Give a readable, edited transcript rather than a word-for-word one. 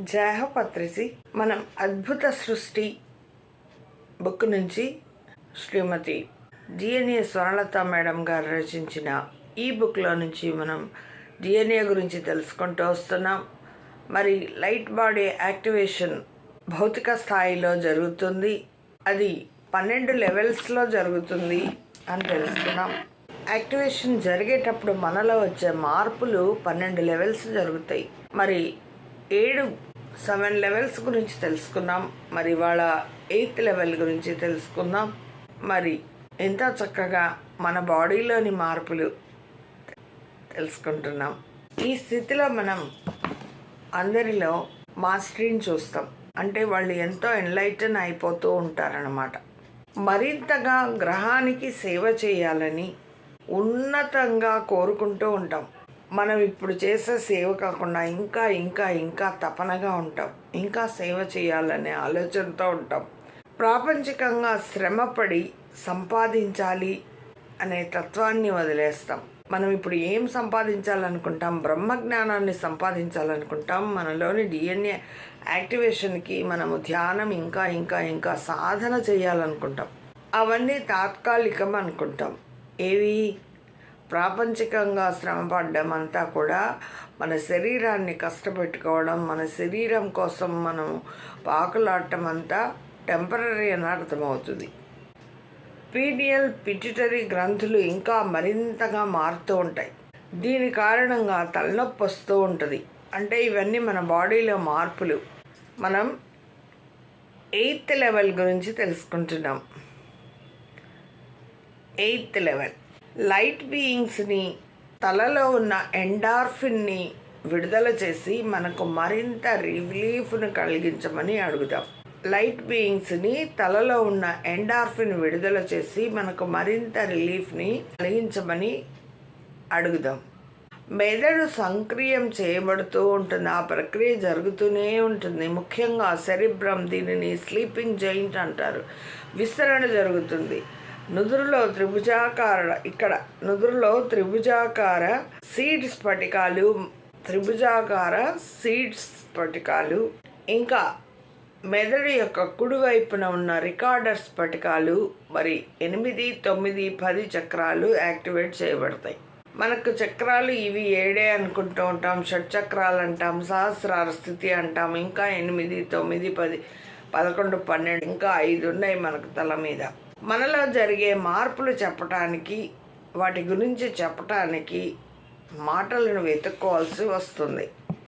జయహ పత్రిసి మనం అద్భుత సృష్టి బుక్ నుంచి శ్రీమతి డిఎన్ఏ స్వర్ణలత మేడం గారు రచించిన ఈ బుక్లో నుంచి మనం డిఎన్ఏ గురించి తెలుసుకుంటూ వస్తున్నాం. మరి లైట్ బాడీ యాక్టివేషన్ భౌతిక స్థాయిలో జరుగుతుంది, అది 12 లెవెల్స్లో జరుగుతుంది అని తెలుసుకున్నాం. యాక్టివేషన్ జరిగేటప్పుడు మనలో వచ్చే మార్పులు 12 లెవెల్స్ జరుగుతాయి. మరి 7 లెవెల్స్ గురించి తెలుసుకున్నాం. మరి ఇవాళ 8th లెవెల్ గురించి తెలుసుకుందాం. మరి ఎంత చక్కగా మన బాడీలోని మార్పులు తెలుసుకుంటున్నాం. ఈ స్థితిలో మనం అందరిలో మాస్టరీని చూస్తాం, అంటే వాళ్ళు ఎంతో ఎన్లైటన్ అయిపోతూ ఉంటారన్నమాట. మరింతగా గ్రహానికి సేవ చేయాలని ఉన్నతంగా కోరుకుంటూ ఉంటాం. మనం ఇప్పుడు చేసే సేవ కాకుండా ఇంకా ఇంకా ఇంకా తపనగా ఉంటాం, ఇంకా సేవ చేయాలనే ఆలోచనతో ఉంటాం. ప్రాపంచికంగా శ్రమపడి సంపాదించాలి అనే తత్వాన్ని వదిలేస్తాం. మనం ఇప్పుడు ఏం సంపాదించాలనుకుంటాం? బ్రహ్మజ్ఞానాన్ని సంపాదించాలనుకుంటాం. మనలోని డిఎన్ఏ యాక్టివేషన్కి మనము ధ్యానం ఇంకా ఇంకా ఇంకా సాధన చేయాలనుకుంటాం. అవన్నీ తాత్కాలికం అనుకుంటాం. ఏవి? ప్రాపంచికంగా శ్రమపడ్డం అంతా కూడా మన శరీరాన్ని కష్టపెట్టుకోవడం, మన శరీరం కోసం మనం పాకులాడటం అంతా టెంపరీ అని అర్థమవుతుంది. పీనియల్ పిట్యూటరీ గ్రంథులు ఇంకా మరింతగా మారుతూ ఉంటాయి. దీని కారణంగా తలనొప్పి వస్తూ ఉంటుంది. అంటే ఇవన్నీ మన బాడీలో మార్పులు. మనం 8th లెవెల్ గురించి తెలుసుకుంటున్నాం. 8th లెవెల్ లైట్ బీయింగ్స్ని, తలలో ఉన్న ఎండార్ఫిన్ని విడుదల చేసి మనకు మరింత రిలీఫ్ను కలిగించమని అడుగుదాం. లైట్ బీయింగ్స్ని, తలలో ఉన్న ఎండార్ఫిన్ విడుదల చేసి మనకు మరింత రిలీఫ్ని కలిగించమని అడుగుదాం. మెదడు సంక్రియం చేయబడుతూ ఉంటుంది, ఆ ప్రక్రియ జరుగుతూనే ఉంటుంది. ముఖ్యంగా సెరిబ్రమ్, దీనిని స్లీపింగ్ జాయింట్ అంటారు, విస్తరణ జరుగుతుంది. నుదురులో త్రిభుజాకార సీడ్ స్ఫటికాలు, ఇంకా మెదడు యొక్క కుడివైపున ఉన్న రికార్డర్ స్ఫటికాలు, మరి 8, 9, 10 చక్రాలు యాక్టివేట్ చేయబడతాయి. మనకు చక్రాలు ఇవి 7 అనుకుంటూ ఉంటాం. షట్చక్రాలు అంటాం, సహస్రార స్థితి అంటాం, ఇంకా 8, 9, 10, 11, 12, ఇంకా 5 ఉన్నాయి మనకు తల మీద. మనలో జరిగే మార్పులు చెప్పటానికి, వాటి గురించి చెప్పటానికి మాటలను వెతుక్కోవాల్సి వస్తుంది.